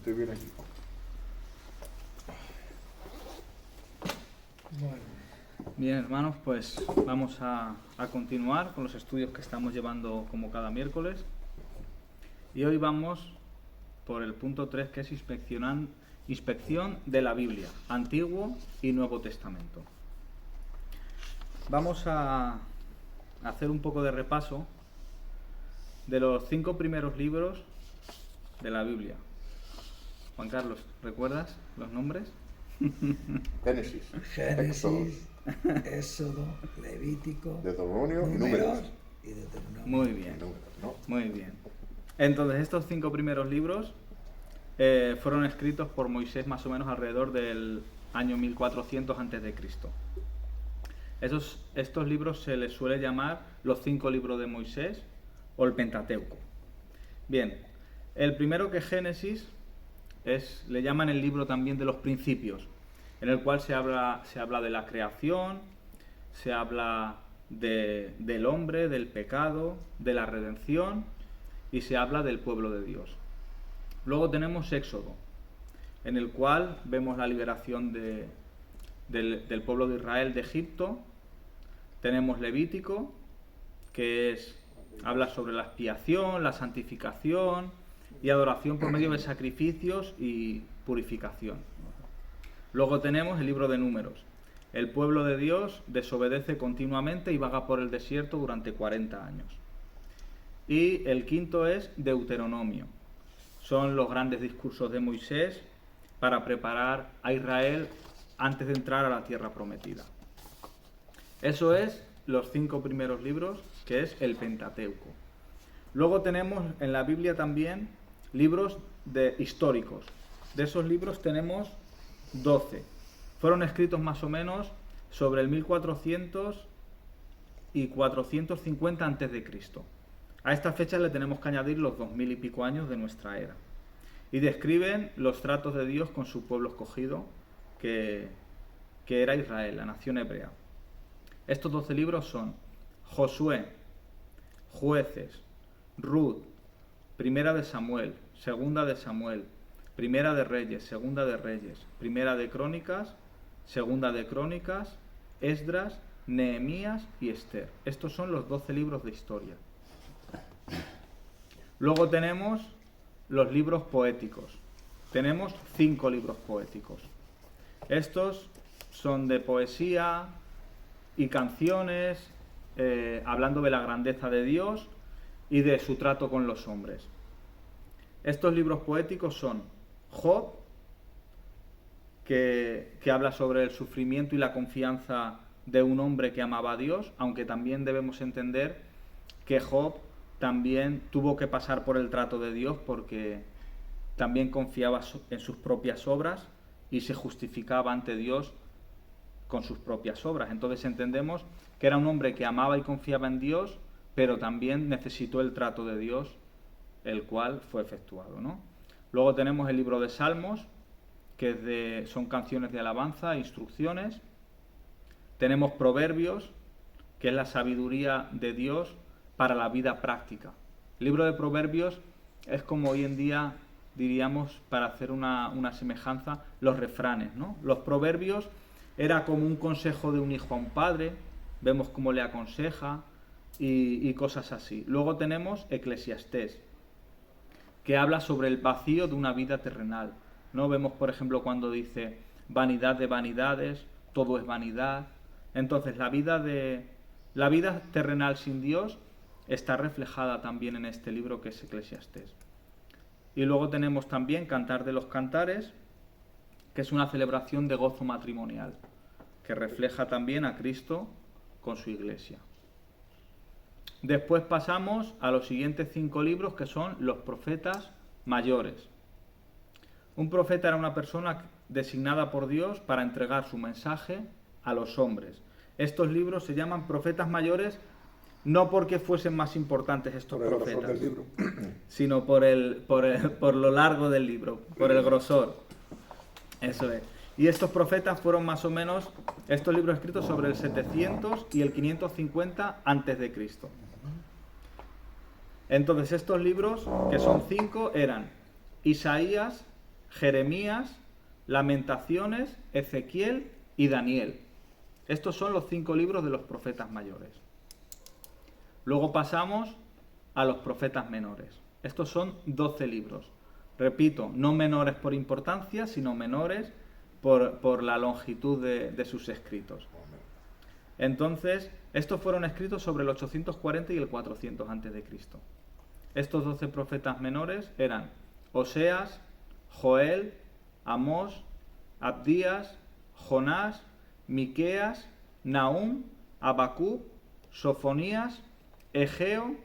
Estoy bien aquí. Bien, hermanos, pues vamos a continuar con los estudios que estamos llevando como cada miércoles. Y hoy vamos por el punto 3, que es inspección de la Biblia, Antiguo y Nuevo Testamento. Vamos a hacer un poco de repaso de los 5 primeros libros de la Biblia. Juan Carlos, ¿recuerdas los nombres? Génesis, Éxodo, Levítico, Deuteronomio y Números. y Deuteronomio. Muy bien, Números, ¿no? muy bien. Entonces, estos 5 primeros libros fueron escritos por Moisés más o menos alrededor del año 1400 a.C. Estos libros se les suele llamar los 5 libros de Moisés o el Pentateuco. Bien, el primero, que es Génesis, le llaman el libro también de los principios, en el cual se habla de la creación, se habla del hombre, del pecado, de la redención y se habla del pueblo de Dios. Luego tenemos Éxodo, en el cual vemos la liberación del pueblo de Israel de Egipto. Tenemos Levítico, que habla sobre la expiación, la santificación y adoración por medio de sacrificios y purificación. Luego tenemos el libro de Números. El pueblo de Dios desobedece continuamente y vaga por el desierto durante 40 años. Y el quinto es Deuteronomio. Son los grandes discursos de Moisés para preparar a Israel antes de entrar a la tierra prometida. Eso es los 5 primeros libros, que es el Pentateuco. Luego tenemos en la Biblia también libros históricos. De esos libros tenemos 12. Fueron escritos más o menos sobre el 1400 y 450 a.C. A esta fecha le tenemos que añadir los 2000 y pico años de nuestra era. Y describen los tratos de Dios con su pueblo escogido, que era Israel, la nación hebrea. Estos 12 libros son Josué, Jueces, Ruth, Primera de Samuel, Segunda de Samuel, Primera de Reyes, Segunda de Reyes, Primera de Crónicas, Segunda de Crónicas, Esdras, Nehemías y Esther. Estos son los 12 libros de historia. Luego tenemos los libros poéticos. Tenemos 5 libros poéticos. Estos son de poesía y canciones, hablando de la grandeza de Dios y de su trato con los hombres. Estos libros poéticos son Job, que habla sobre el sufrimiento y la confianza de un hombre que amaba a Dios, aunque también debemos entender que Job también tuvo que pasar por el trato de Dios, porque también confiaba en sus propias obras y se justificaba ante Dios con sus propias obras. Entonces entendemos que era un hombre que amaba y confiaba en Dios, pero también necesitó el trato de Dios, el cual fue efectuado, ¿no? Luego tenemos el libro de Salmos, que son canciones de alabanza, instrucciones. Tenemos Proverbios, que es la sabiduría de Dios para la vida práctica. El libro de Proverbios es como hoy en día diríamos, para hacer una semejanza, los refranes, ¿no? Los proverbios era como un consejo de un hijo a un padre, vemos cómo le aconseja y cosas así. Luego tenemos Eclesiastés, que habla sobre el vacío de una vida terrenal, ¿no? Vemos, por ejemplo, cuando dice vanidad de vanidades, todo es vanidad. Entonces la vida terrenal sin Dios está reflejada también en este libro que es Eclesiastés. Y luego tenemos también Cantar de los Cantares, que es una celebración de gozo matrimonial, que refleja también a Cristo con su iglesia. Después pasamos a los siguientes 5 libros, que son los profetas mayores. Un profeta era una persona designada por Dios para entregar su mensaje a los hombres. Estos libros se llaman profetas mayores no porque fuesen más importantes estos profetas, sino por lo largo del libro, por el grosor. Eso es. Y estos profetas fueron más o menos, estos libros escritos sobre el 700 y el 550 a.C. Entonces estos libros, que son 5, eran Isaías, Jeremías, Lamentaciones, Ezequiel y Daniel. Estos son los 5 libros de los profetas mayores. Luego pasamos a los profetas menores. Estos son 12 libros. Repito, no menores por importancia, sino menores por la longitud de sus escritos. Entonces, estos fueron escritos sobre el 840 y el 400 a.C. Estos 12 profetas menores eran Oseas, Joel, Amós, Abdías, Jonás, Miqueas, Nahum, Habacuc, Sofonías, Egeo,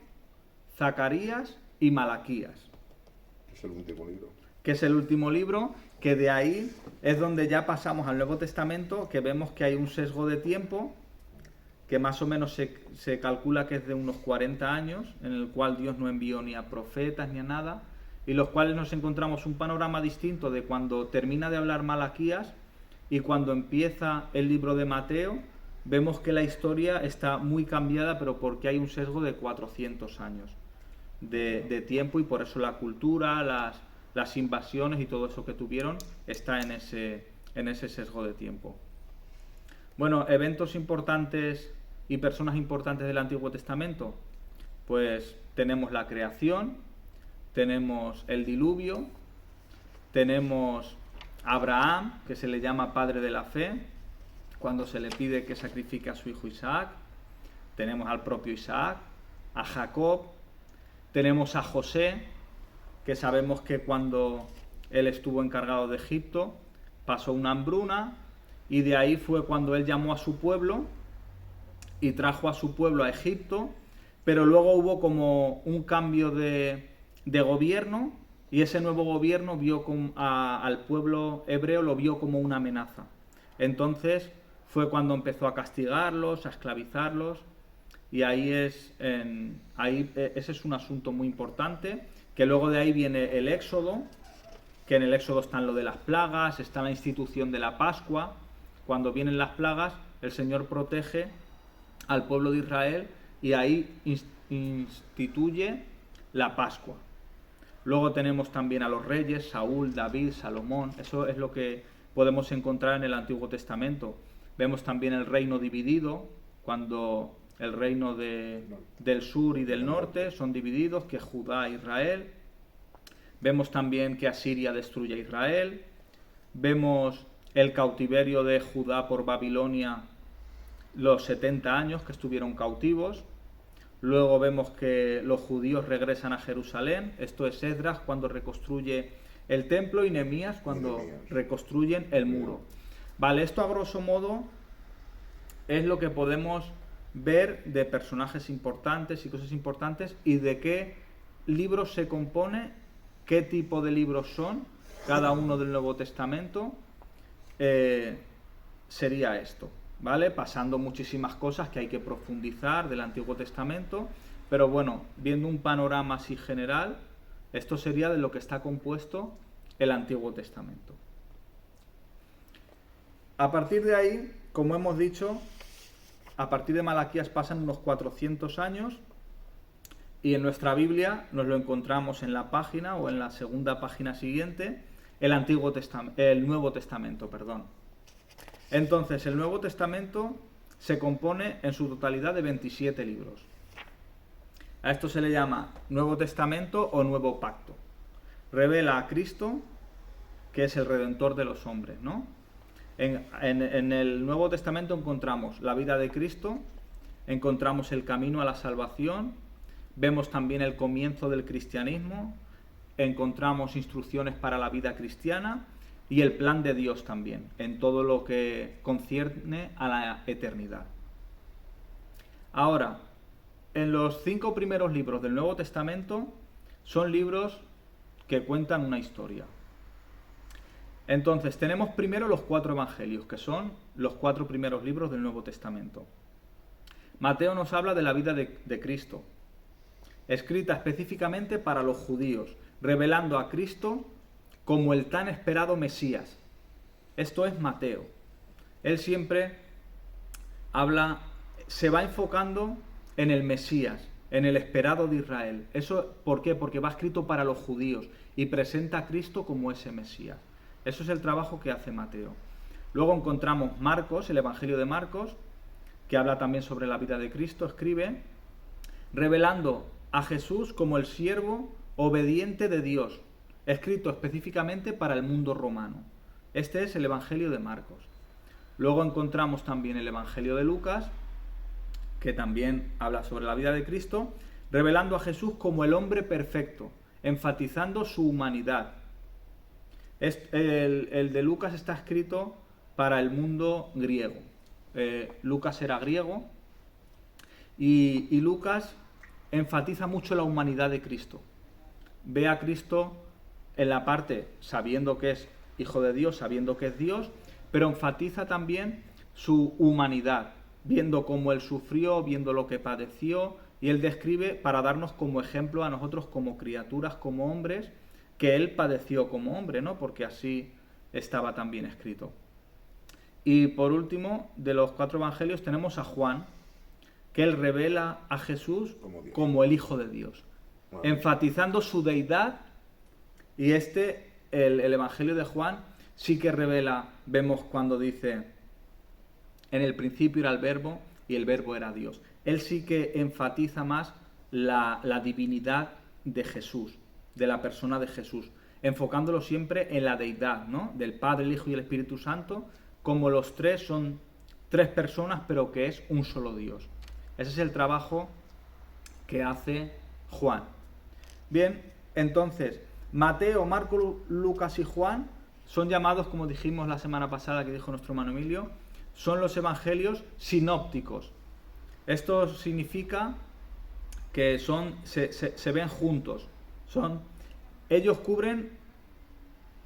Zacarías y Malaquías. Es el último libro. Que es el último libro, que de ahí es donde ya pasamos al Nuevo Testamento, que vemos que hay un sesgo de tiempo, que más o menos se calcula que es de unos 40 años, en el cual Dios no envió ni a profetas ni a nada, y los cuales nos encontramos un panorama distinto de cuando termina de hablar Malaquías y cuando empieza el libro de Mateo. Vemos que la historia está muy cambiada, pero porque hay un sesgo de 400 años de tiempo, y por eso la cultura, las invasiones y todo eso que tuvieron está en ese sesgo de tiempo. Bueno, eventos importantes y personas importantes del Antiguo Testamento, pues tenemos la creación, tenemos el diluvio, tenemos a Abraham, que se le llama padre de la fe, cuando se le pide que sacrifique a su hijo Isaac. Tenemos al propio Isaac, a Jacob, tenemos a José, que sabemos que cuando él estuvo encargado de Egipto pasó una hambruna, y de ahí fue cuando él llamó a su pueblo y trajo a su pueblo a Egipto, pero luego hubo como un cambio de gobierno, y ese nuevo gobierno vio al pueblo hebreo, lo vio como una amenaza. Entonces fue cuando empezó a castigarlos, a esclavizarlos, y ese es un asunto muy importante, que luego de ahí viene el Éxodo, que en el Éxodo están lo de las plagas, está la institución de la Pascua. Cuando vienen las plagas, el Señor protege al pueblo de Israel y ahí instituye la Pascua. Luego tenemos también a los reyes, Saúl, David, Salomón. Eso es lo que podemos encontrar en el Antiguo Testamento. Vemos también el reino dividido, cuando el reino del sur y del norte son divididos, que es Judá e Israel. Vemos también que Asiria destruye a Israel. Vemos el cautiverio de Judá por Babilonia, los 70 años que estuvieron cautivos. Luego vemos que los judíos regresan a Jerusalén. Esto es Esdras cuando reconstruye el templo, y Nehemías cuando reconstruyen el muro. Vale, esto a grosso modo es lo que podemos ver de personajes importantes y cosas importantes, y de qué libros se compone, qué tipo de libros son cada uno del Nuevo Testamento. Sería esto, ¿vale? Pasando muchísimas cosas que hay que profundizar del Antiguo Testamento, pero bueno, viendo un panorama así general, esto sería de lo que está compuesto el Antiguo Testamento. A partir de ahí, como hemos dicho, a partir de Malaquías pasan unos 400 años, y en nuestra Biblia nos lo encontramos en la página o en la segunda página siguiente, el Nuevo Testamento, perdón. Entonces, el Nuevo Testamento se compone en su totalidad de 27 libros. A esto se le llama Nuevo Testamento o Nuevo Pacto. Revela a Cristo, que es el Redentor de los hombres, ¿no? En el Nuevo Testamento encontramos la vida de Cristo, encontramos el camino a la salvación, vemos también el comienzo del cristianismo, encontramos instrucciones para la vida cristiana y el plan de Dios también, en todo lo que concierne a la eternidad. Ahora, en los 5 primeros libros del Nuevo Testamento son libros que cuentan una historia. Entonces, tenemos primero los 4 evangelios, que son los 4 primeros libros del Nuevo Testamento. Mateo nos habla de la vida de Cristo, escrita específicamente para los judíos, revelando a Cristo como el tan esperado Mesías. Esto es Mateo. Él siempre se va enfocando en el Mesías, en el esperado de Israel. ¿Eso por qué? Porque va escrito para los judíos y presenta a Cristo como ese Mesías. Eso es el trabajo que hace Mateo. Luego encontramos Marcos, el Evangelio de Marcos, que habla también sobre la vida de Cristo, escribe, revelando a Jesús como el siervo obediente de Dios, escrito específicamente para el mundo romano. Este es el Evangelio de Marcos. Luego encontramos también el Evangelio de Lucas, que también habla sobre la vida de Cristo, revelando a Jesús como el hombre perfecto, enfatizando su humanidad. El de Lucas está escrito para el mundo griego. Lucas era griego y Lucas enfatiza mucho la humanidad de Cristo. Ve a Cristo en la parte sabiendo que es Hijo de Dios, sabiendo que es Dios, pero enfatiza también su humanidad, viendo cómo Él sufrió, viendo lo que padeció, y Él describe para darnos como ejemplo a nosotros como criaturas, como hombres, que Él padeció como hombre, ¿no? Porque así estaba también escrito. Y por último, de los 4 evangelios tenemos a Juan, que Él revela a Jesús como el Hijo de Dios, enfatizando su deidad. Y el Evangelio de Juan sí que revela, vemos cuando dice, en el principio era el Verbo y el Verbo era Dios. Él sí que enfatiza más la divinidad de Jesús, de la persona de Jesús, enfocándolo siempre en la deidad, ¿no? Del Padre, el Hijo y el Espíritu Santo, como los tres son 3 personas, pero que es un solo Dios. Ese es el trabajo que hace Juan. Bien, entonces, Mateo, Marcos, Lucas y Juan son llamados, como dijimos la semana pasada, que dijo nuestro hermano Emilio, son los evangelios sinópticos. Esto significa que se ven juntos. Ellos cubren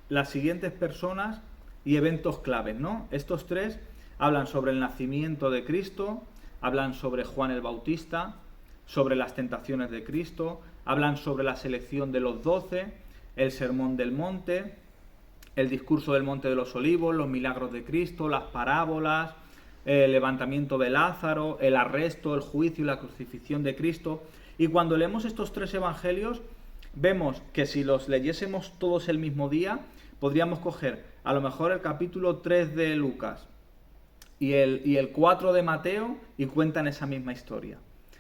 las siguientes personas y eventos claves, ¿no? Estos 3 hablan sobre el nacimiento de Cristo, hablan sobre Juan el Bautista, sobre las tentaciones de Cristo, hablan sobre la selección de los 12, el sermón del monte, el discurso del monte de los olivos, los milagros de Cristo, las parábolas, el levantamiento de Lázaro, el arresto, el juicio y la crucifixión de Cristo. Y cuando leemos estos 3 evangelios, vemos que si los leyésemos todos el mismo día, podríamos coger a lo mejor el capítulo 3 de Lucas y el 4 de Mateo y cuentan esa misma historia.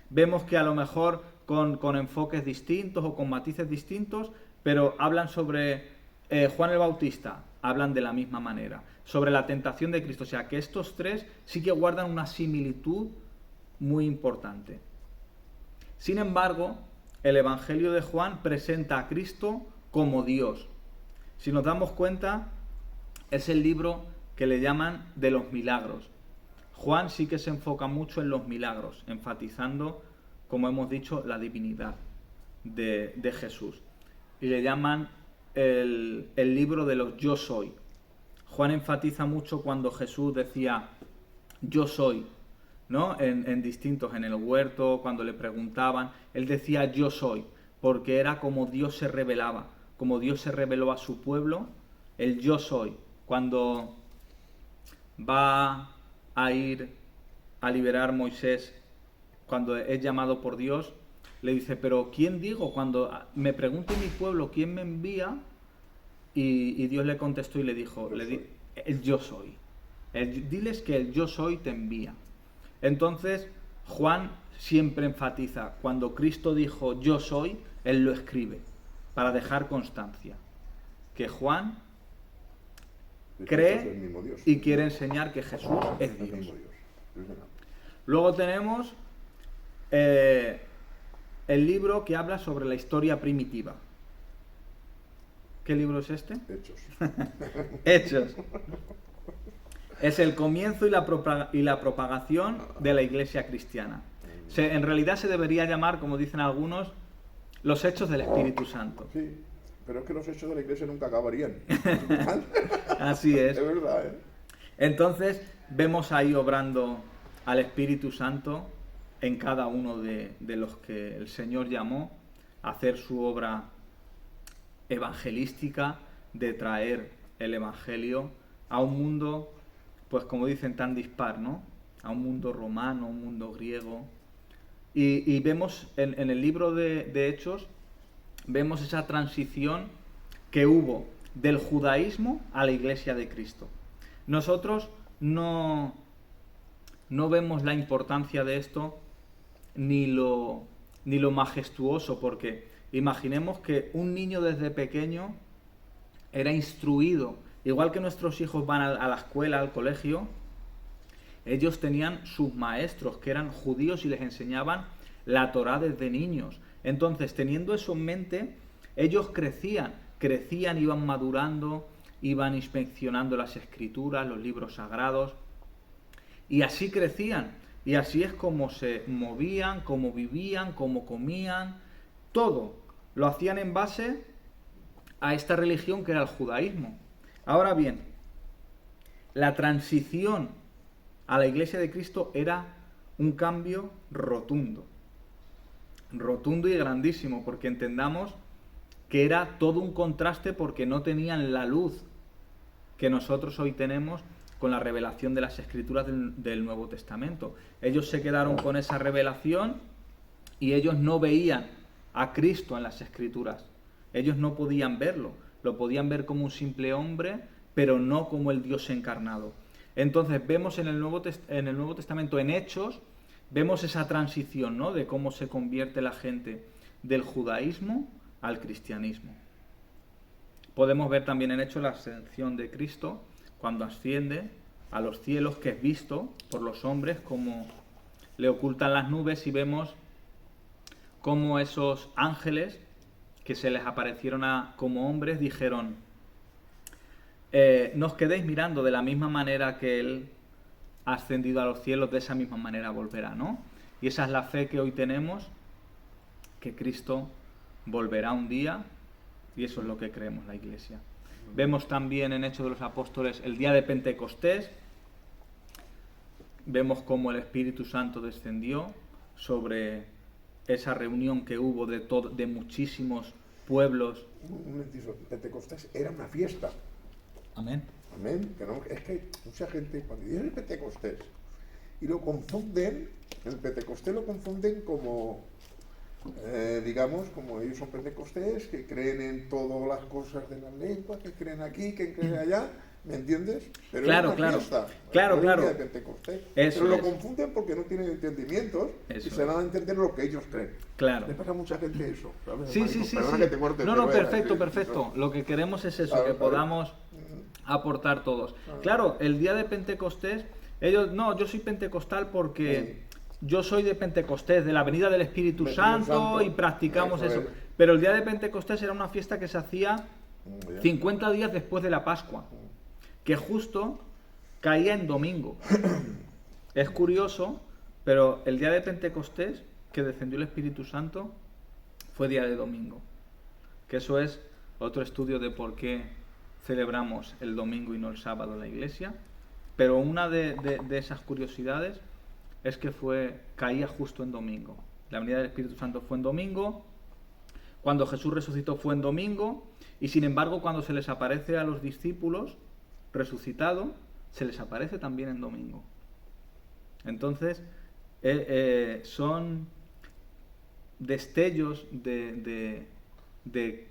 Vemos que a lo mejor con enfoques distintos o con matices distintos, pero hablan sobre Juan el Bautista, hablan de la misma manera, sobre la tentación de Cristo. O sea que estos 3 sí que guardan una similitud muy importante. Sin embargo, el Evangelio de Juan presenta a Cristo como Dios. Si nos damos cuenta, es el libro que le llaman de los milagros. Juan sí que se enfoca mucho en los milagros, enfatizando, como hemos dicho, la divinidad de Jesús. Y le llaman el libro de los yo soy. Juan enfatiza mucho cuando Jesús decía yo soy, ¿no? En distintos, en el huerto, cuando le preguntaban, él decía yo soy, porque era como Dios se revelaba, como Dios se reveló a su pueblo, el yo soy. Cuando va a ir a liberar Moisés, cuando es llamado por Dios, le dice, pero ¿quién digo? Cuando me pregunte mi pueblo quién me envía, y Dios le contestó y le dijo, el yo soy. Diles que el yo soy te envía. Entonces, Juan siempre enfatiza, cuando Cristo dijo yo soy, él lo escribe, para dejar constancia, que Juan cree y quiere enseñar que Jesús es Dios. Luego tenemos el libro que habla sobre la historia primitiva. ¿Qué libro es este? Hechos. Hechos. Es el comienzo y la propagación de la iglesia cristiana. En realidad se debería llamar, como dicen algunos, los hechos del Espíritu Santo. Sí, pero es que los hechos de la iglesia nunca acabarían. Así es. Es verdad, ¿eh? Entonces, vemos ahí obrando al Espíritu Santo en cada uno de los que el Señor llamó a hacer su obra evangelística, de traer el Evangelio a un mundo, pues como dicen, tan dispar, ¿no? A un mundo romano, un mundo griego, Y vemos en el libro de Hechos, vemos esa transición que hubo del judaísmo a la Iglesia de Cristo. Nosotros no vemos la importancia de esto ni lo majestuoso, porque imaginemos que un niño desde pequeño era instruido, igual que nuestros hijos van a la escuela, al colegio, ellos tenían sus maestros que eran judíos y les enseñaban la Torá desde niños. Entonces, teniendo eso en mente, ellos crecían, iban madurando, iban inspeccionando las escrituras, los libros sagrados, y así crecían. Y así es como se movían, como vivían, como comían, todo lo hacían en base a esta religión que era el judaísmo. Ahora bien, la transición a la Iglesia de Cristo era un cambio rotundo y grandísimo, porque entendamos que era todo un contraste, porque no tenían la luz que nosotros hoy tenemos con la revelación de las Escrituras del Nuevo Testamento. Ellos se quedaron con esa revelación y ellos no veían a Cristo en las Escrituras. Ellos no podían verlo, lo podían ver como un simple hombre, pero no como el Dios encarnado. Entonces vemos en el Nuevo Testamento, en Hechos, vemos esa transición, ¿no?, de cómo se convierte la gente del judaísmo al cristianismo. Podemos ver también en Hechos la ascensión de Cristo, cuando asciende a los cielos, que es visto por los hombres, como le ocultan las nubes, y vemos cómo esos ángeles que se les aparecieron como hombres dijeron: no os quedéis mirando, de la misma manera que Él ha ascendido a los cielos, de esa misma manera volverá, ¿no? Y esa es la fe que hoy tenemos, que Cristo volverá un día, y eso es lo que creemos la Iglesia. Vemos también en Hechos de los Apóstoles el día de Pentecostés, vemos cómo el Espíritu Santo descendió sobre esa reunión que hubo de muchísimos pueblos. Un momentito, Pentecostés era una fiesta. Amén. Amén. Que no, es que hay mucha gente, cuando dicen el Pentecostés, y lo confunden, el Pentecostés lo confunden como, digamos, como ellos son pentecostés, que creen en todas las cosas de la lengua, que creen aquí, que creen allá, ¿me entiendes? Pero claro, es una claro, fiesta, claro, claro. De Pentecostés. Eso pero lo es. confunden porque no tienen entendimientos Eso y se dan a entender lo que ellos creen. Claro. Le pasa a mucha gente eso, ¿sabes? Sí, Marco? sí, sí. Perdona Sí. que te corte, No, pero perfecto, sí, perfecto. sí. Lo que queremos es eso, Claro, que claro. podamos aportar todos. Claro, el día de Pentecostés, yo soy pentecostal porque yo soy de Pentecostés, de la venida del Espíritu Santo, y practicamos eso. es. Pero el día de Pentecostés era una fiesta que se hacía 50 días después de la Pascua, que justo caía en domingo. Es curioso, pero el día de Pentecostés, que descendió el Espíritu Santo, fue día de domingo. Que eso es otro estudio de por qué celebramos el domingo y no el sábado en la iglesia. Pero una de esas curiosidades es que caía justo en domingo. La venida del Espíritu Santo fue en domingo, cuando Jesús resucitó fue en domingo, y sin embargo cuando se les aparece a los discípulos resucitado, se les aparece también en domingo. Entonces, son destellos de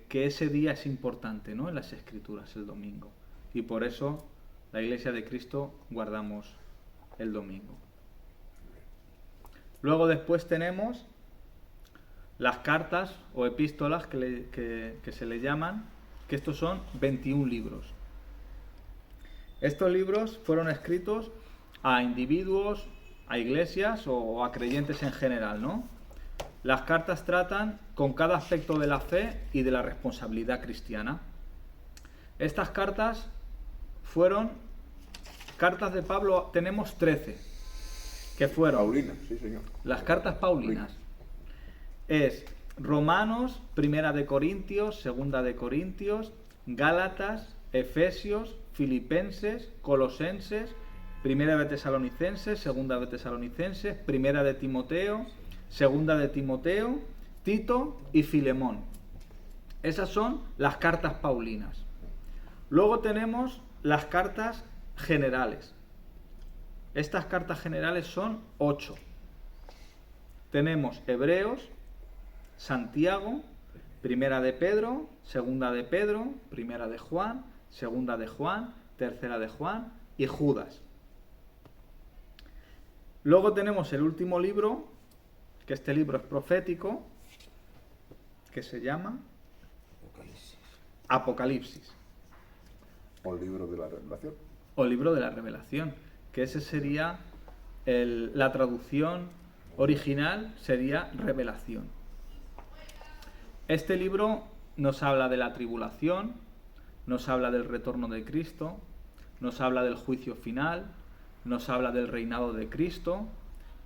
que ese día es importante, ¿no?, en las Escrituras, el domingo. Y por eso la Iglesia de Cristo guardamos el domingo. Luego después tenemos las cartas o epístolas que se le llaman, que estos son 21 libros. Estos libros fueron escritos a individuos, a iglesias o a creyentes en general, ¿no? Las cartas tratan con cada aspecto de la fe y de la responsabilidad cristiana. Estas cartas fueron cartas de Pablo, tenemos 13, que fueron Paulina, sí señor. las cartas paulinas. Es Romanos, Primera de Corintios, Segunda de Corintios, Gálatas, Efesios, Filipenses, Colosenses, Primera de Tesalonicenses, Segunda de Tesalonicenses, Primera de Timoteo, Segunda de Timoteo, Tito y Filemón. Esas son las cartas paulinas. Luego tenemos las cartas generales. Estas cartas generales son 8. tenemos Hebreos, Santiago, Primera de Pedro, Segunda de Pedro, Primera de Juan, Segunda de Juan, Tercera de Juan y Judas. Luego tenemos el último libro, que este libro es profético, que se llama Apocalipsis. Apocalipsis, O el libro de la Revelación. o libro de la Revelación, que ese sería la traducción original, sería Revelación. Este libro nos habla de la tribulación, nos habla del retorno de Cristo, nos habla del juicio final, nos habla del reinado de Cristo,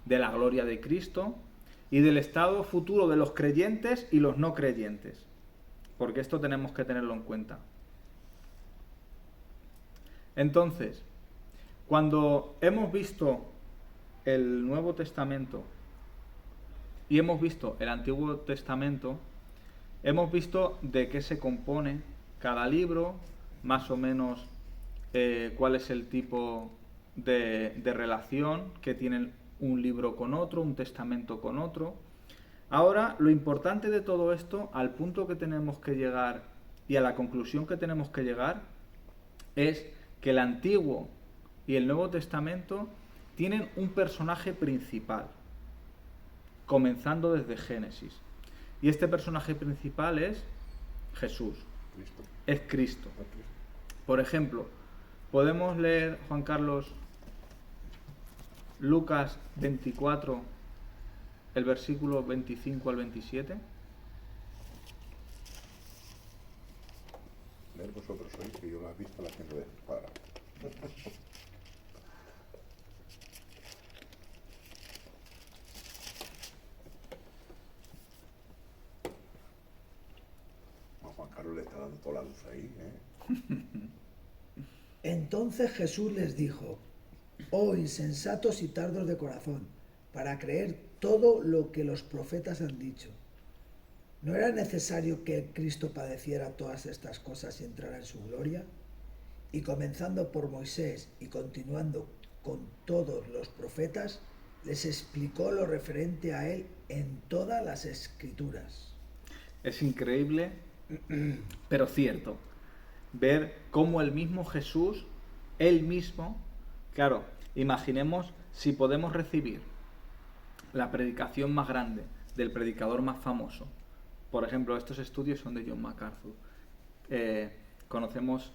de la gloria de Cristo y del estado futuro de los creyentes y los no creyentes, porque esto tenemos que tenerlo en cuenta. Entonces, cuando hemos visto el Nuevo Testamento y hemos visto el Antiguo Testamento, hemos visto de qué se compone cada libro, más o menos cuál es el tipo de relación que tienen un libro con otro, un testamento con otro. Ahora, lo importante de todo esto, al punto que tenemos que llegar y a la conclusión que tenemos que llegar, es que el Antiguo y el Nuevo Testamento tienen un personaje principal, comenzando desde Génesis. Y este personaje principal es Jesús, Cristo. es Cristo. Es Cristo. Por ejemplo, podemos leer, Juan Carlos, Lucas 24, el versículo 25 al 27. Leer vosotros hoy, que yo la he visto la gente de para. Juan Carlos le está dando toda la luz ahí, Entonces Jesús les dijo: oh insensatos y tardos de corazón, para creer todo lo que los profetas han dicho. ¿No era necesario que el Cristo padeciera todas estas cosas y entrara en su gloria? Y comenzando por Moisés y continuando con todos los profetas, les explicó lo referente a él en todas las Escrituras. Es increíble, pero cierto, ver cómo el mismo Jesús, él mismo, claro, imaginemos si podemos recibir la predicación más grande del predicador más famoso. Por ejemplo, estos estudios son de John MacArthur. Conocemos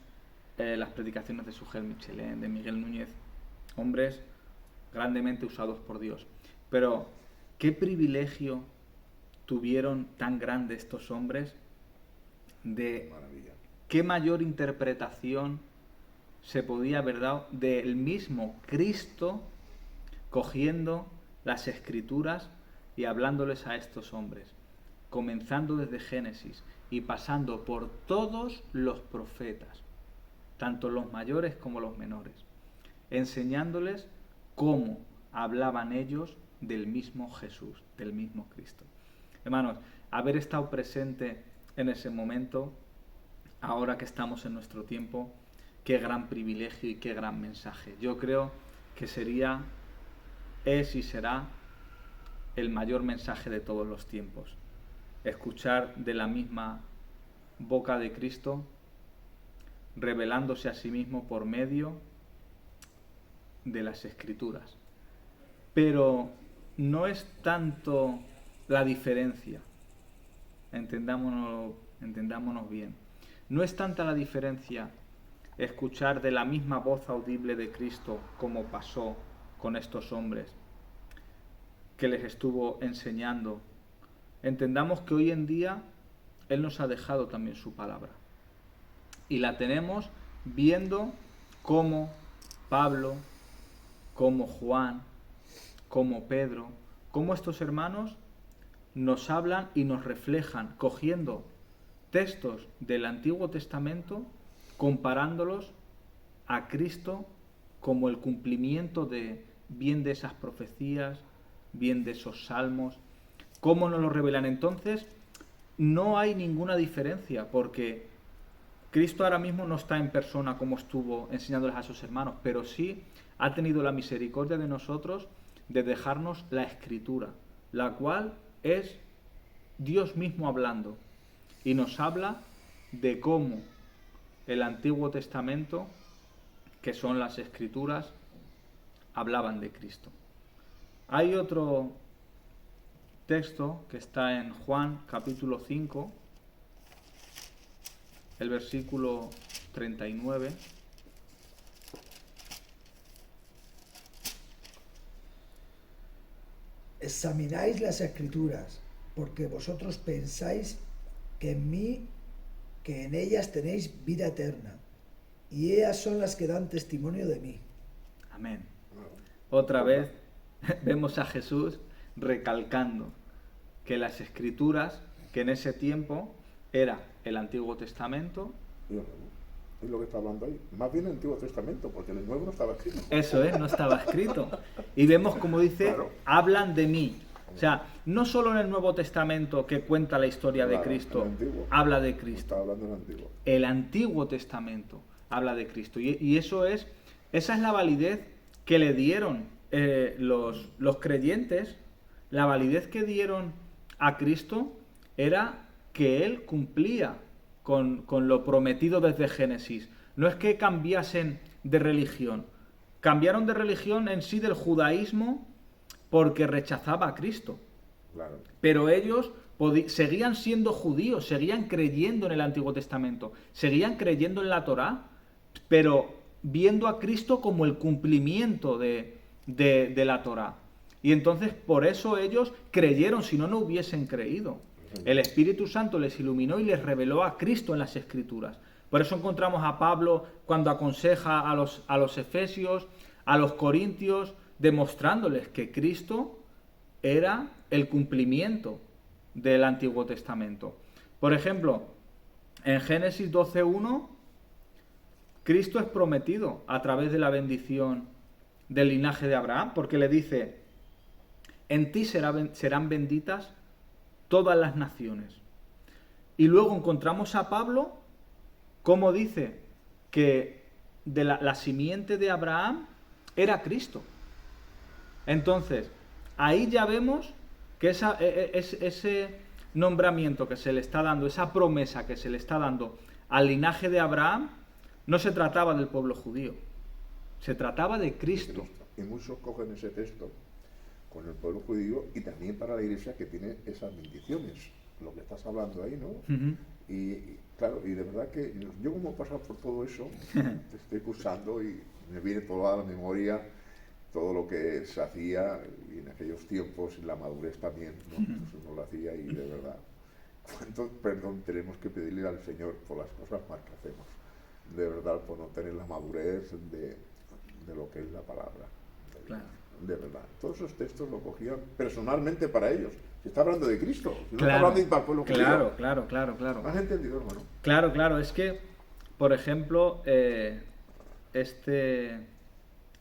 las predicaciones de Sugel Michelén, de Miguel Núñez, hombres grandemente usados por Dios. Pero, ¿qué privilegio tuvieron tan grande estos hombres de maravilla. qué mayor interpretación se podía haber dado del mismo Cristo cogiendo las Escrituras y hablándoles a estos hombres, comenzando desde Génesis y pasando por todos los profetas, tanto los mayores como los menores, enseñándoles cómo hablaban ellos del mismo Jesús, del mismo Cristo. Hermanos, haber estado presente en ese momento, ahora que estamos en nuestro tiempo, qué gran privilegio y qué gran mensaje. Yo creo que es y será el mayor mensaje de todos los tiempos. Escuchar de la misma boca de Cristo, revelándose a sí mismo por medio de las Escrituras. Pero no es tanto la diferencia, entendámonos bien, no es tanta la diferencia escuchar de la misma voz audible de Cristo como pasó con estos hombres que les estuvo enseñando. Entendamos que hoy en día Él nos ha dejado también su palabra y la tenemos viendo cómo Pablo, como Juan, como Pedro, cómo estos hermanos nos hablan y nos reflejan, cogiendo textos del Antiguo Testamento, comparándolos a Cristo como el cumplimiento de bien de esas profecías, bien de esos salmos. ¿Cómo nos lo revelan? Entonces, no hay ninguna diferencia, porque Cristo ahora mismo no está en persona como estuvo enseñándoles a sus hermanos, pero sí ha tenido la misericordia de nosotros de dejarnos la Escritura la cual es Dios mismo hablando, y nos habla de cómo el Antiguo Testamento, que son las Escrituras, hablaban de Cristo. Hay otro texto que está en Juan capítulo 5, el versículo 39. Examináis las Escrituras, porque vosotros pensáis que en mí, que en ellas tenéis vida eterna, y ellas son las que dan testimonio de mí. Amén. Otra vez vemos a Jesús recalcando que las Escrituras, que en ese tiempo era el Antiguo Testamento. Es lo que está hablando ahí. Más bien el Antiguo Testamento, porque en el Nuevo no estaba escrito. Eso es, no estaba escrito. Y vemos como dice, Claro. hablan de mí. O sea, no solo en el Nuevo Testamento que cuenta la historia de Claro, Cristo, el Antiguo. habla de Está Cristo. hablando del Antiguo. El Antiguo Testamento habla de Cristo. Y esa es la validez que le dieron los creyentes. La validez que dieron a Cristo era que Él cumplía con lo prometido desde Génesis. No es que cambiasen de religión. Cambiaron de religión en sí del judaísmo porque rechazaba a Cristo. Claro. Pero ellos seguían siendo judíos, seguían creyendo en el Antiguo Testamento, seguían creyendo en la Torá, pero viendo a Cristo como el cumplimiento de la Torá. Y entonces por eso ellos creyeron, si no, no hubiesen creído. El Espíritu Santo les iluminó y les reveló a Cristo en las Escrituras. Por eso encontramos a Pablo cuando aconseja a los efesios, a los corintios, demostrándoles que Cristo era el cumplimiento del Antiguo Testamento. Por ejemplo, en Génesis 12:1, Cristo es prometido a través de la bendición del linaje de Abraham, porque le dice, en ti serán benditas todas las naciones. Y luego encontramos a Pablo, como dice que de la simiente de Abraham era Cristo. Entonces, ahí ya vemos que ese nombramiento que se le está dando, esa promesa que se le está dando al linaje de Abraham, no se trataba del pueblo judío, se trataba de Cristo. Y muchos cogen ese texto con el pueblo judío y también para la iglesia que tiene esas bendiciones, lo que estás hablando ahí, ¿no? Ujú. Y claro, y de verdad que yo como he pasado por todo eso, te estoy cursando y me viene toda la memoria, todo lo que se hacía y en aquellos tiempos, y la madurez también, ¿no? Pues uno lo hacía y de verdad, cuánto perdón tenemos que pedirle al Señor por las cosas más que hacemos, de verdad, por no tener la madurez de lo que es la palabra. Claro. De verdad, todos esos textos lo cogían personalmente para ellos. Se está hablando de Cristo, si no Claro, está hablando de para el pueblo judío. claro. ¿Me has entendido, hermano? Claro, es que, por ejemplo,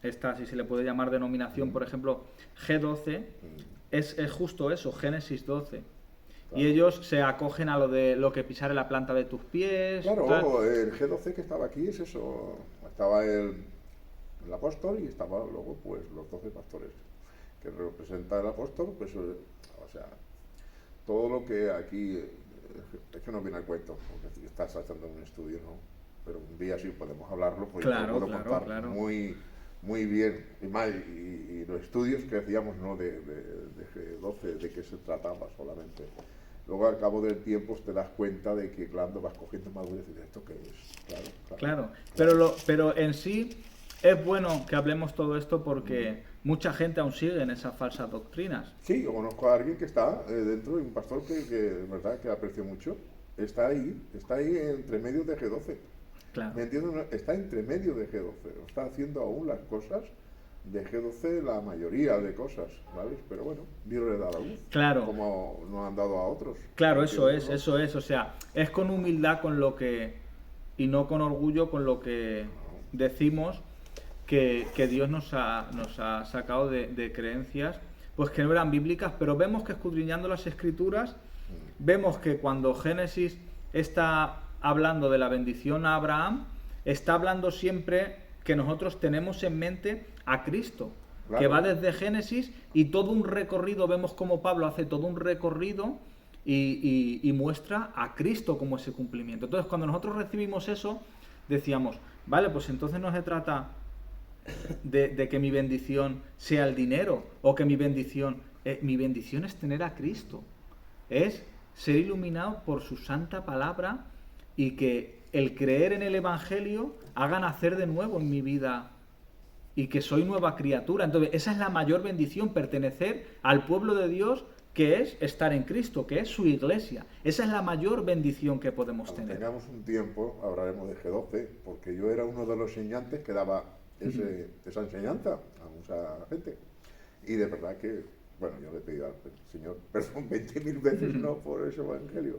esta, si se le puede llamar denominación, por ejemplo, G12, es justo eso, Génesis 12. Y ellos se acogen a lo que pisare la planta de tus pies. Claro, tal. el G12 que estaba aquí es eso. Estaba el apóstol y estaba luego pues los 12 pastores que representa el apóstol, pues o sea, todo lo que aquí es que no viene al cuento, porque estás haciendo un estudio, ¿no? Pero un día sí podemos hablarlo, pues Claro, yo puedo contar claro. muy bien y los estudios que hacíamos, ¿no? de G12, de qué se trataba solamente. Luego al cabo del tiempo te das cuenta de que cuando vas cogiendo madurez y dices, ¿esto qué es? Claro. Pero en sí es bueno que hablemos todo esto porque mucha gente aún sigue en esas falsas doctrinas. Sí, yo conozco a alguien que está dentro de un pastor que de verdad que aprecio mucho. Está ahí entre medio de G12. Claro. ¿Me entiendes? Está entre medio de G12. Está haciendo aún las cosas de G12, la mayoría de cosas, ¿vale? Pero bueno, Dios le da la luz. Claro. Como nos han dado a otros. Claro, eso ¿no? es. O sea, es con humildad con lo que, y no con orgullo con lo que decimos que Dios nos ha sacado de creencias pues que no eran bíblicas, pero vemos que escudriñando las Escrituras, vemos que cuando Génesis está hablando de la bendición a Abraham, está hablando siempre que nosotros tenemos en mente a Cristo. que va desde Génesis y todo un recorrido, vemos como Pablo hace todo un recorrido y muestra a Cristo como ese cumplimiento. Entonces, cuando nosotros recibimos eso, decíamos, vale, pues entonces no se trata de que mi bendición sea el dinero o que mi bendición es tener a Cristo, es ser iluminado por su santa palabra y que el creer en el Evangelio haga nacer de nuevo en mi vida y que soy nueva criatura. Entonces, esa es la mayor bendición, pertenecer al pueblo de Dios, que es estar en Cristo, que es su iglesia. Esa es la mayor bendición que podemos Cuando tener. tengamos un tiempo, hablaremos de G12, porque yo era uno de los enseñantes que daba esa enseñanza a mucha gente. Y de verdad que, bueno, yo le pedí al Señor perdón 20.000 veces no por ese evangelio.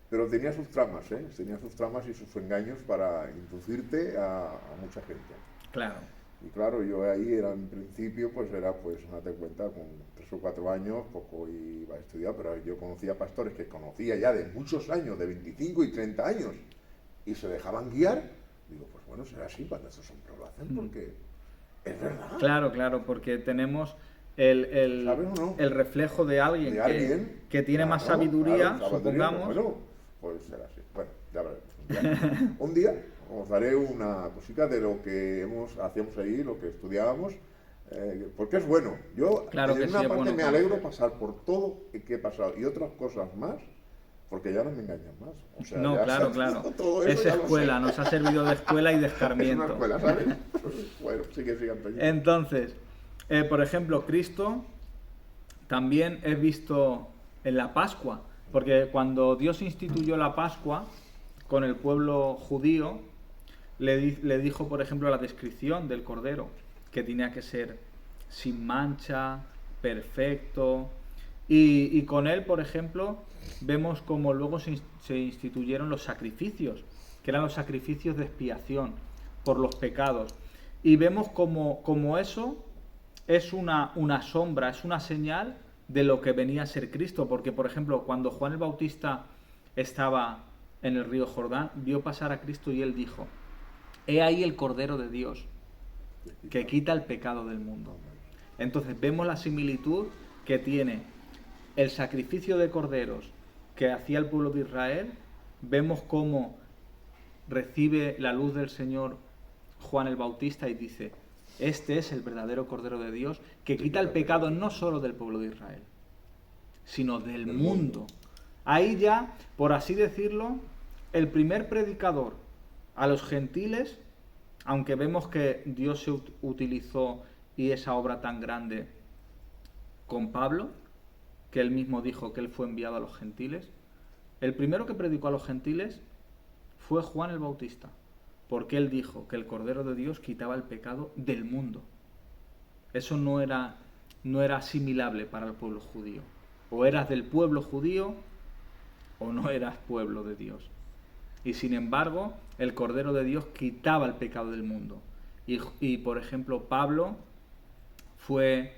Pero tenía sus tramas, ¿eh? Tenía sus tramas y sus engaños para inducirte a mucha gente. Claro. Y claro, yo ahí era en principio, pues era, pues, date cuenta, con 3 o 4 años, poco iba a estudiar, pero yo conocía pastores que conocía ya de muchos años, de 25 y 30 años, y se dejaban guiar. Digo, pues bueno, será así cuando estos hombres lo hacen, porque es verdad. Claro, porque tenemos el ¿Sabes o no? reflejo de alguien, que tiene más claro, sabiduría, claro, supongamos. Bueno, pues será así. Bueno, ya veremos. Un día os daré una cosita de lo que hacíamos ahí, lo que estudiábamos, porque es bueno. Yo Claro que en sí, una es parte bueno me alegro conocer. pasar por todo que he pasado y otras cosas más, porque ya no me engañan más. O sea, No, ya claro. todo eso Es ya lo escuela, sé. nos ha servido de escuela y de Es escarmiento. una escuela, ¿sabes? Bueno, sigue, Antonio. Entonces, por ejemplo, Cristo también es visto en la Pascua, porque cuando Dios instituyó la Pascua con el pueblo judío, le dijo, por ejemplo, la descripción del Cordero, que tenía que ser sin mancha, perfecto, y con él, por ejemplo, vemos como luego se instituyeron los sacrificios, que eran los sacrificios de expiación por los pecados, y vemos como eso es una sombra, es una señal de lo que venía a ser Cristo, porque, por ejemplo, cuando Juan el Bautista estaba en el río Jordán, vio pasar a Cristo y él dijo, he ahí el Cordero de Dios, que quita el pecado del mundo. Entonces vemos la similitud que tiene el sacrificio de corderos que hacía el pueblo de Israel, vemos cómo recibe la luz del Señor Juan el Bautista y dice, este es el verdadero Cordero de Dios que quita el pecado no solo del pueblo de Israel, sino del mundo. Ahí ya, por así decirlo, el primer predicador a los gentiles, aunque vemos que Dios se utilizó y esa obra tan grande con Pablo, que él mismo dijo que él fue enviado a los gentiles, el primero que predicó a los gentiles fue Juan el Bautista, porque él dijo que el Cordero de Dios quitaba el pecado del mundo. Eso no era asimilable para el pueblo judío. O eras del pueblo judío o no eras pueblo de Dios. Y sin embargo, el Cordero de Dios quitaba el pecado del mundo. Y por ejemplo, Pablo fue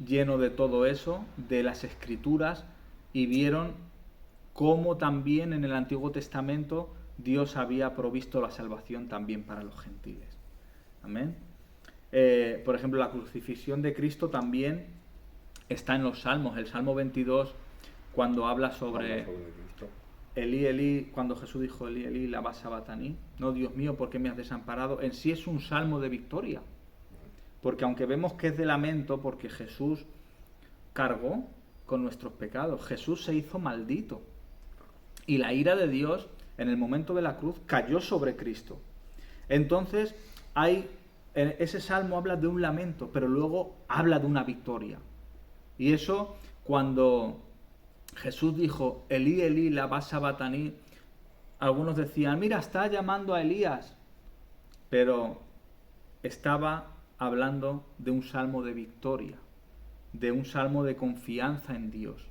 lleno de todo eso, de las Escrituras, y vieron cómo también en el Antiguo Testamento Dios había provisto la salvación también para los gentiles. Amén. Por ejemplo, la crucifixión de Cristo también está en los Salmos. El Salmo 22, cuando habla sobre Elí, Elí, cuando Jesús dijo Elí, Elí, lama sabachthani, no, Dios mío, ¿por qué me has desamparado? En sí es un salmo de victoria, porque aunque vemos que es de lamento, porque Jesús cargó con nuestros pecados, Jesús se hizo maldito, y la ira de Dios en el momento de la cruz cayó sobre Cristo. Entonces, ese salmo habla de un lamento, pero luego habla de una victoria. Y eso, cuando Jesús dijo, Elí, Elí, lama sabachthani, algunos decían, mira, está llamando a Elías, pero estaba hablando de un salmo de victoria, de un salmo de confianza en Dios,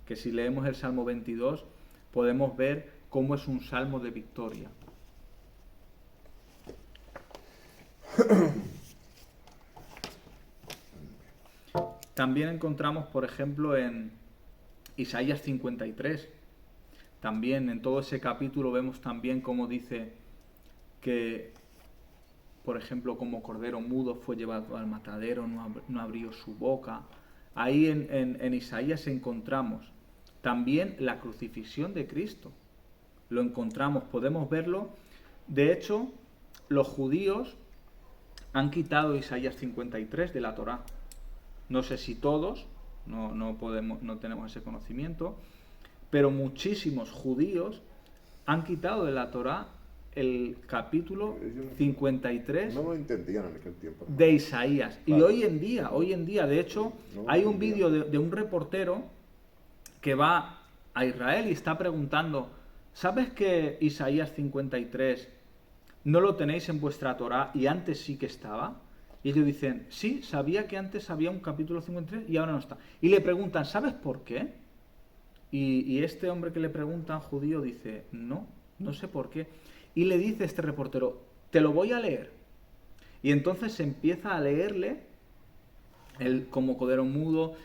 que si leemos el Salmo 22 podemos ver cómo es un salmo de victoria. También encontramos, por ejemplo, en Isaías 53, también en todo ese capítulo vemos también cómo dice que por ejemplo, como cordero mudo fue llevado al matadero, no abrió su boca. Ahí en Isaías encontramos también la crucifixión de Cristo. Lo encontramos, podemos verlo. De hecho, los judíos han quitado Isaías 53 de la Torá. No sé si todos, no tenemos ese conocimiento, pero muchísimos judíos han quitado de la Torá el capítulo 53 No lo entendían en aquel tiempo. de Isaías. Y Claro. hoy en día, de hecho, No, hay un no, vídeo de un reportero que va a Israel y está preguntando, ¿sabes que Isaías 53 no lo tenéis en vuestra Torá y antes sí que estaba? Y ellos dicen, sí, sabía que antes había un capítulo 53 y ahora no está. Y le preguntan, ¿sabes por qué? Y este hombre que le pregunta, judío, dice, no sé por qué. Y le dice este reportero, te lo voy a leer. Y entonces empieza a leerle, él como cordero mudo,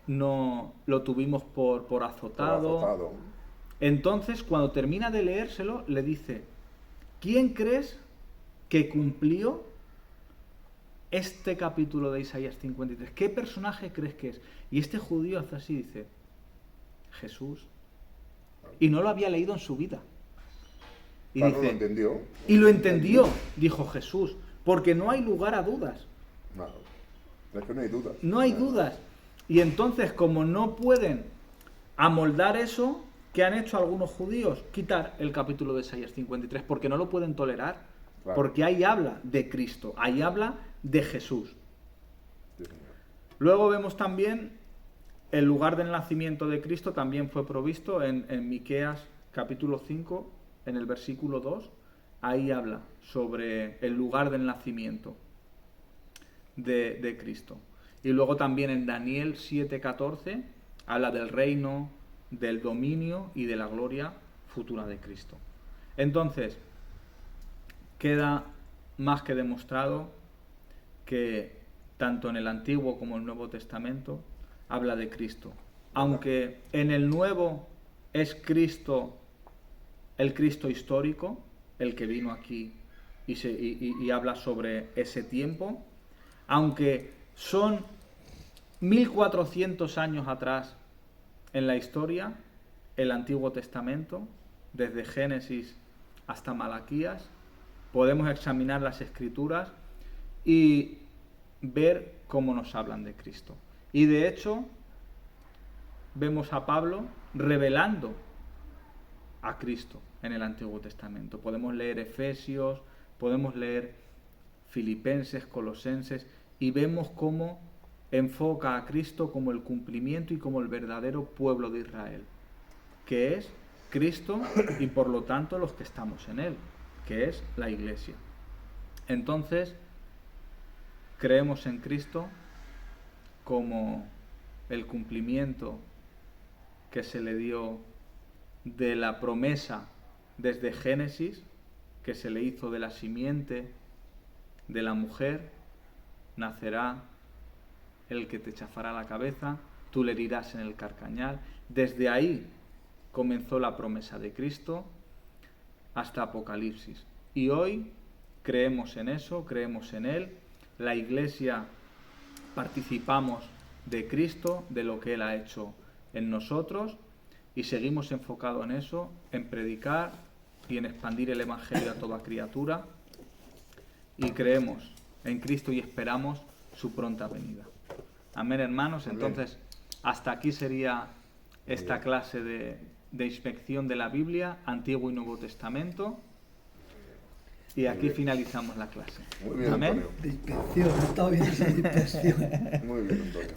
no lo tuvimos por azotado. Entonces, cuando termina de leérselo, le dice, ¿quién crees que cumplió este capítulo de Isaías 53? ¿Qué personaje crees que es? Y este judío hace así, dice, Jesús. Y no lo había leído en su vida. Y Pablo dice, lo entendió. y lo entendió, dijo Jesús, porque no hay lugar a dudas. No, es que no hay dudas. No hay dudas. Y entonces, como no pueden amoldar eso, ¿qué han hecho algunos judíos? Quitar el capítulo de Isaías 53, porque no lo pueden tolerar. Claro. Porque ahí habla de Cristo, ahí habla de Jesús. Sí, señor. Luego vemos también el lugar del nacimiento de Cristo, también fue provisto en Miqueas capítulo 5, en el versículo 2. Ahí habla sobre el lugar del nacimiento de Cristo. Y luego también en Daniel 7:14 habla del reino, del dominio y de la gloria futura de Cristo. Entonces, queda más que demostrado que tanto en el Antiguo como el Nuevo Testamento habla de Cristo. Aunque en el Nuevo es Cristo, el Cristo histórico, el que vino aquí y habla sobre ese tiempo, aunque son 1400 años atrás en la historia, el Antiguo Testamento, desde Génesis hasta Malaquías, podemos examinar las Escrituras y ver cómo nos hablan de Cristo. Y de hecho, vemos a Pablo revelando a Cristo en el Antiguo Testamento. Podemos leer Efesios, podemos leer Filipenses, Colosenses, y vemos cómo enfoca a Cristo como el cumplimiento y como el verdadero pueblo de Israel, que es Cristo y por lo tanto los que estamos en Él, que es la Iglesia. Entonces, creemos en Cristo como el cumplimiento que se le dio de la promesa desde Génesis, que se le hizo de la simiente de la mujer, nacerá el que te chafará la cabeza, tú le herirás en el carcañal. Desde ahí comenzó la promesa de Cristo hasta Apocalipsis. Y hoy creemos en eso, creemos en Él. La Iglesia participamos de Cristo, de lo que Él ha hecho en nosotros, y seguimos enfocados en eso, en predicar y en expandir el Evangelio a toda criatura, y creemos en Cristo y esperamos su pronta venida. Amén, hermanos. Amén. Entonces, hasta aquí sería esta clase de inspección de la Biblia, Antiguo y Nuevo Testamento, y aquí bien. finalizamos la clase. Muy bien, Amén. Antonio. De inspección, ha estado bien esa inspección. Muy bien, Antonio.